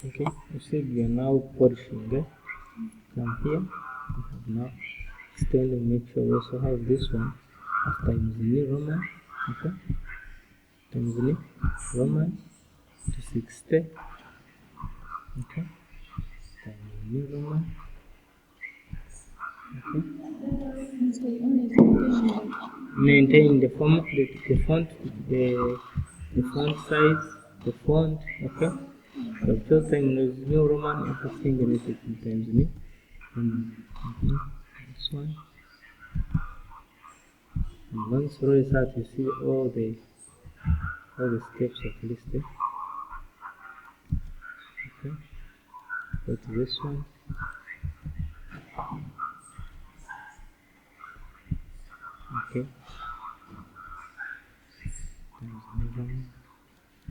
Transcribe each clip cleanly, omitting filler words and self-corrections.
Okay, you see we are now polishing there. Come here, we have now styling. Make sure we also have this one as times new Roman. Okay, times new Roman to 60. Okay, times new Roman. Okay, So you only maintain the font, the font size, the font. Okay, so just times new Roman, everything related to times new Roman. Okay, this one. And once row is out, you see all the steps of listed. Okay, go to this one. Okay, times new Roman.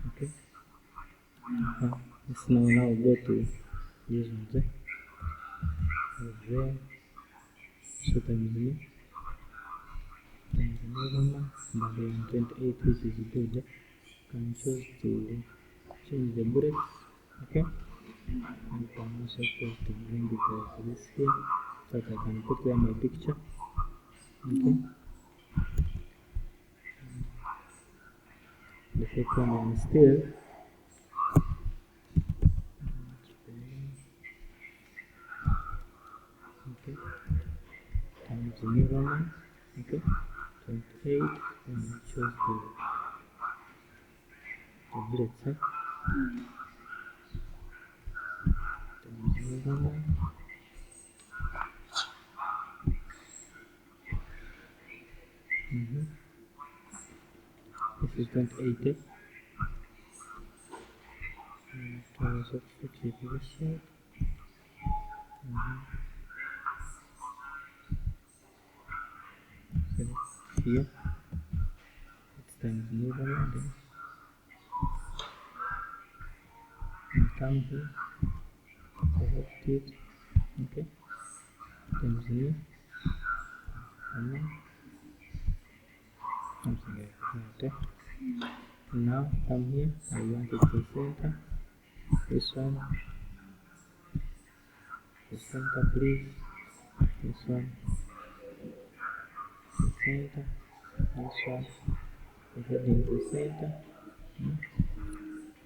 Okay, let's now go to this one there. There, so times new Roman, but then 28, which is good. Can choose to change the bullets. Okay, and can also choose to bring it to this here, so that I can put there my picture. Okay, the second one still. Okay, times new Roman. Okay, 28, and choose the bullets. Times new Roman. This is 28. Also fix it to this side. So here, it's times new Roman. Then and come here, select it. Okay, times new Roman. Something like that. Now come here, I want it to center. This one, the center please. This one, the center. This one, the heading to center.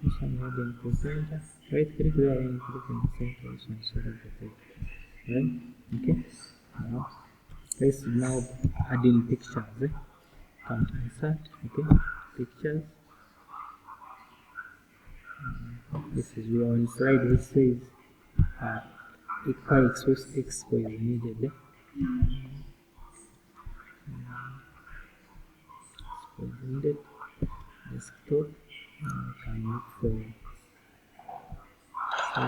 This one heading to center. Right click there and click in the center. This one select the page. Right? Okay. Now let's now add in pictures. Come to insert. Okay. Pictures. This is your on slide which says equal expo is needed. Expo is needed. Desktop. Can look for. So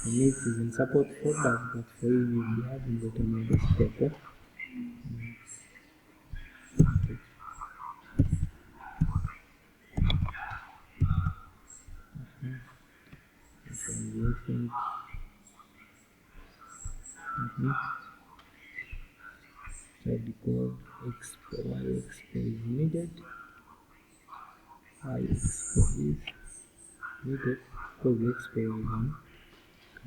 it is in support folders, but for you you'll be having it on your desktop. Okay. So you think so the code expo is needed. Expo is needed because the expo is on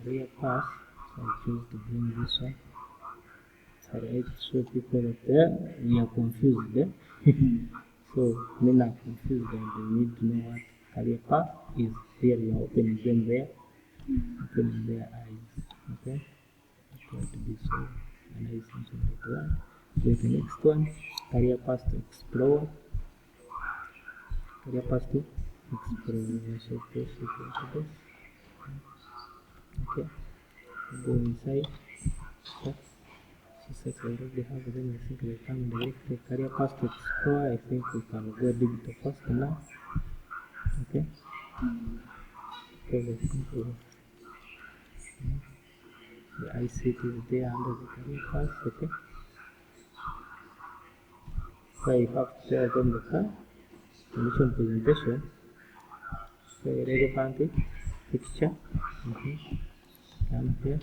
career path. So I choose to bring this one. So I show people that we are confused there. So men are confused and they need to know what career path is. Here we are opening them there, opening their eyes. Okay, try to be so analyze something like that. So the next one, career path to explore. Career path to explore. So push it like this. Okay, go inside. So I already have them. I think we can directly career path to explore. I think we can go digital first now. Okay. Okay, the ICT is there under the career path. Okay. So you have to tell them the mission presentation. So relevant picture. Come here.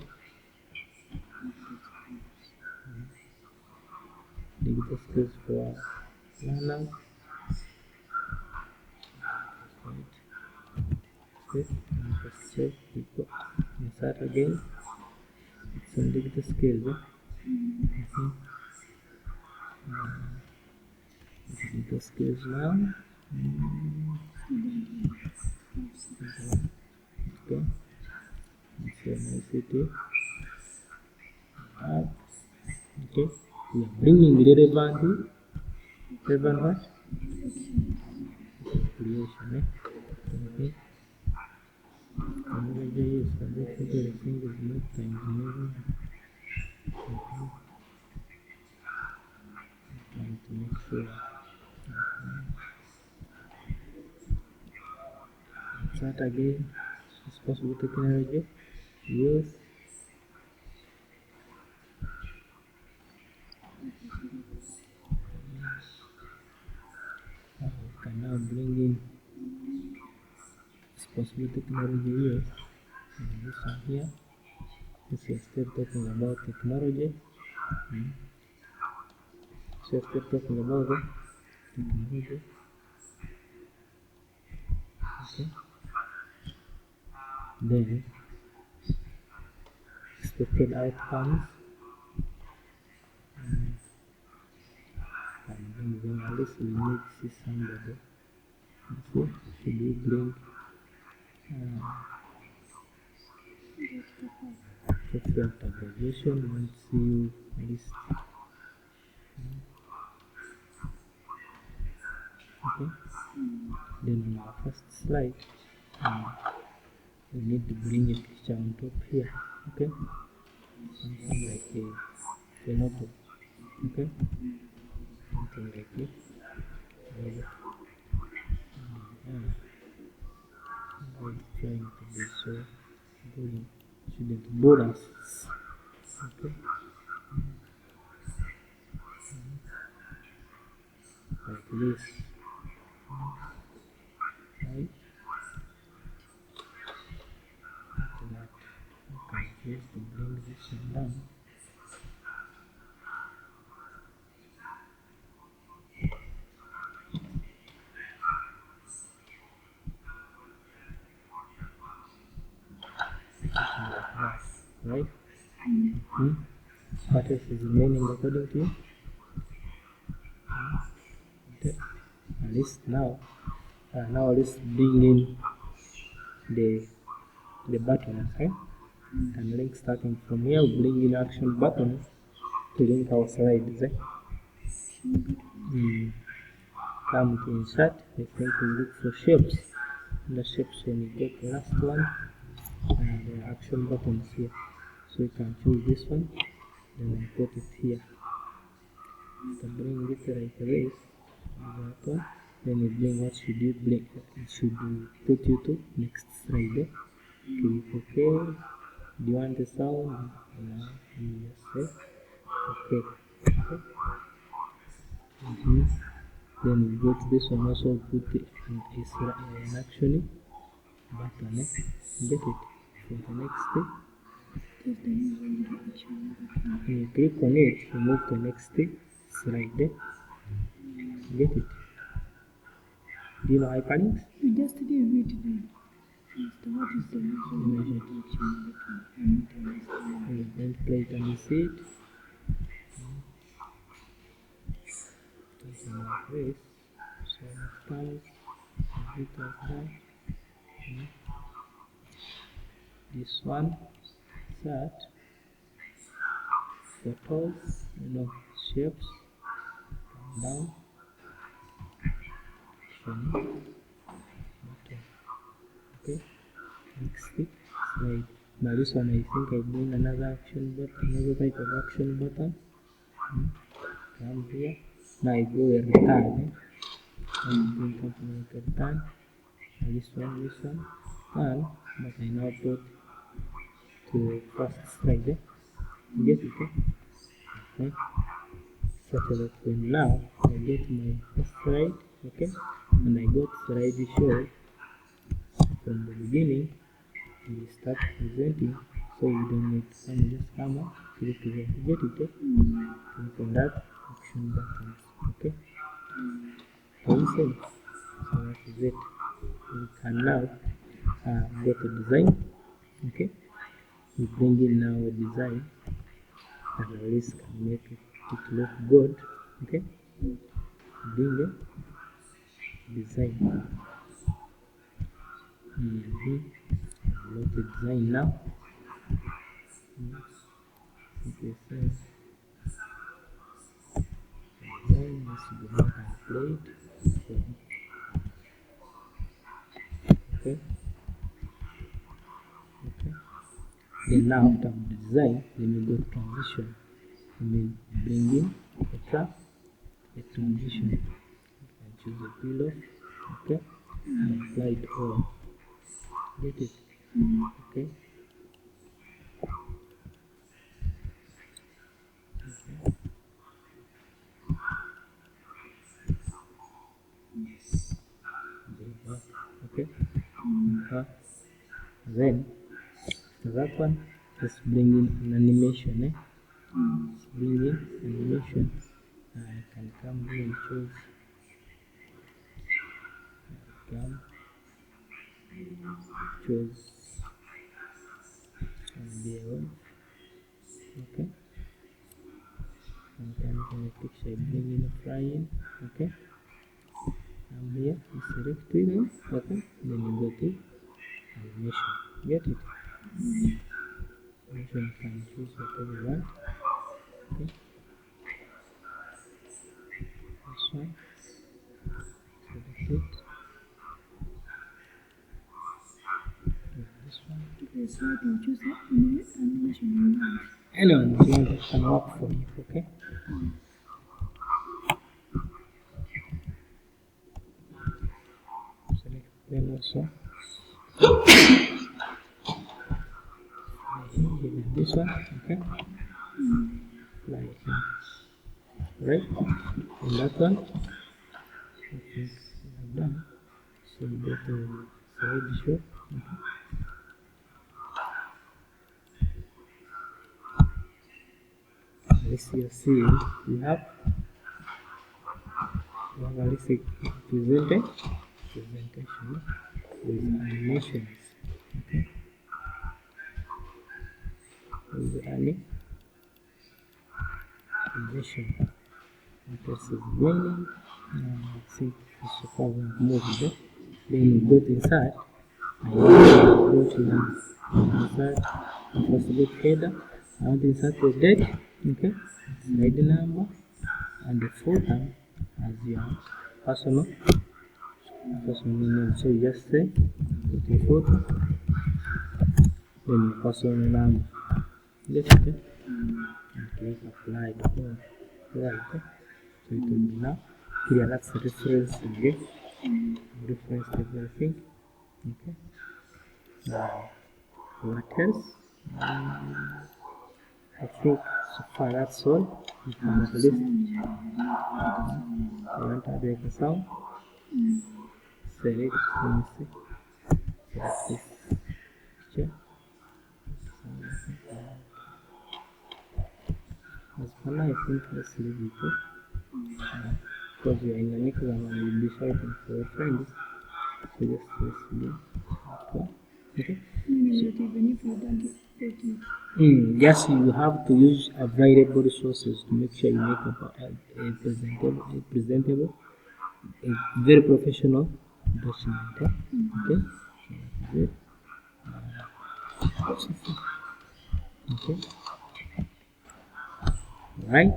Digital skills for learners. Right. S6 equal. Insert again. It's only the scale. The scales now. Okay. It's an ICT. Okay. We are bringing relevant what? Creation. Okay. Technology is subject to the single not times never. Trying to make sure. Start again. It's possible technology. Use. We can now bring in it's possible technology use. And this one here. This is still talking about technology. So still talking about the technology. Okay. Then expected outcomes. And then at least we need to see somebody. So should we bring social aggregation? Let's see list. Okay. Then on our first slide, we need to bring a picture on top here. Okay. Something like a notebook. Okay. Something like this. I'm trying to be so boring. Shouldn't bore us. Okay. Like this. Right. After that, okay, just to bring this one down. Right? What else is remaining according to you? Okay. At least now let's bring in the buttons, okay? And link starting from here, we'll bring in action buttons to link our slides. Come to insert, I think we look for shapes. The shapes when you get the last one, and the action buttons here. So you can choose this one, then I put it here. To bring it like this, that one. Then you bring what should you bring? It should put you to next slide. Click OK. Do you want the sound? No, you just say OK. Then we go to this one also put an action button. Get it? For the next step. When you click on it, you move to the next slide. Get it? Do you know hyperlinks? You just did it then. What is the Then play it and you see it. Something like this. So times it like that. This one, that, photos, shapes, down, okay, next slide. Now this one I think I bring another action button, another type of action button. Come here. Now I go a return. And bring something like a return. Now this one, and but I now put to first slide. Get it? Okay. Such that when now I get my first slide, okay, and I got slide show from the beginning, we start presenting, so you don't need to come up, click here, get it? Click on that action buttons, okay? Also, so that is it. We can now go to design. Okay, we bring in now a design that at least can make it look good. Okay, bring a design. Look the design now. Okay, so design has to be not played. Okay. Okay. Then now after the design, then we go to transition. We may bring in a transition. And choose a peel off. Okay. And apply it all. Get it? Okay. Okay. Then after that one, let's bring in an animation. Let's bring in animation. I can come here and choose and be away. Okay. And then in the picture I bring in a frying. Okay. I'm here, you select it. Okay. Then you go to animation. Get it? Animation you can choose whatever you want. Okay. This one. Select it. This one. Okay, so I can choose any animation you want. Anyone you want that can work for you. Okay. Select them also. This one. Okay. Like right. And that one. Okay. I'm done. So we go to slideshow. Okay. Let's see, we have a list presentation with animations. Okay. With animation. This is raining. I think so far we have moved it. Then you go to inside. And you go to inside. First you go header. I want to insert the date. Okay. Slide number and the photo as your personal name. So you just say put your photo, then your personal number. Get it? And click apply. Right. So it will be now clear. That's the reference again. Reference everything. Okay. Now what else? I think so far that's all. You can list. You want to add a sound? Select, let me see. Select this picture. As for now, I think let's leave it. Because you are in an exam and you'll be shouting for your friends. So just let's leave. Okay. Even if you don't get it. Yes, you have to use available resources to make sure you make a presentable, a very professional document. Okay. So that's it. Okay. Right.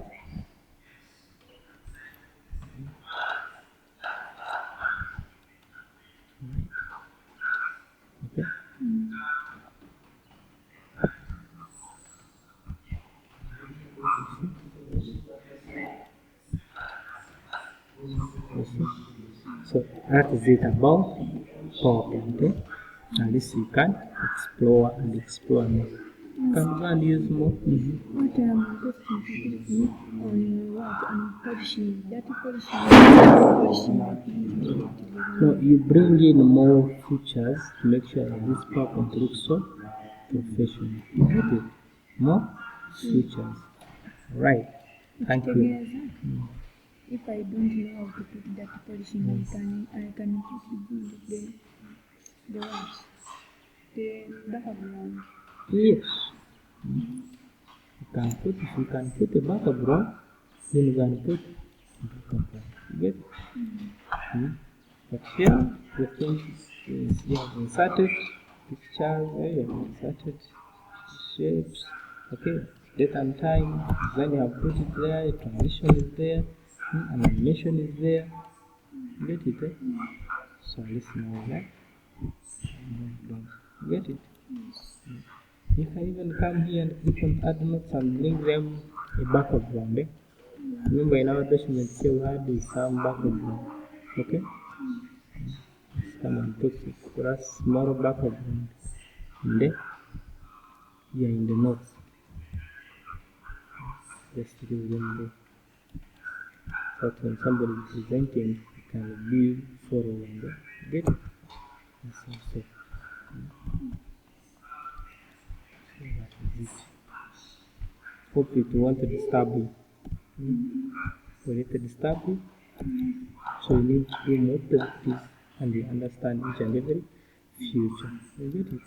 Okay. So that is it about PowerPoint. And this you can explore more. You can go and use more. What I'm testing on what I'm polishing, data polishing. No, you bring in more features to make sure that this PowerPoint looks so professional. You get it? More features. Right. Thank you. If I don't know how to put data polishing, I can put the words. the background. Yes. You can put, if you can put a background, then you can put background. You get it? But here, the thing is you have inserted pictures, you have inserted shapes, okay, date and time, then you have put it there, a transition is there, an animation is there. You get it? So let's now like get it. You can even come here and click on add notes and bring them a background. Remember in our document here we had some background. Okay? Let's come and put it for us small background in the here in the notes. Just give them there. So that when somebody is presenting, it can be following them. Get it? That's also. So that is it. Hope it won't disturb you. Will it disturb you? So you need to do more practice and you understand each and every future. You get it?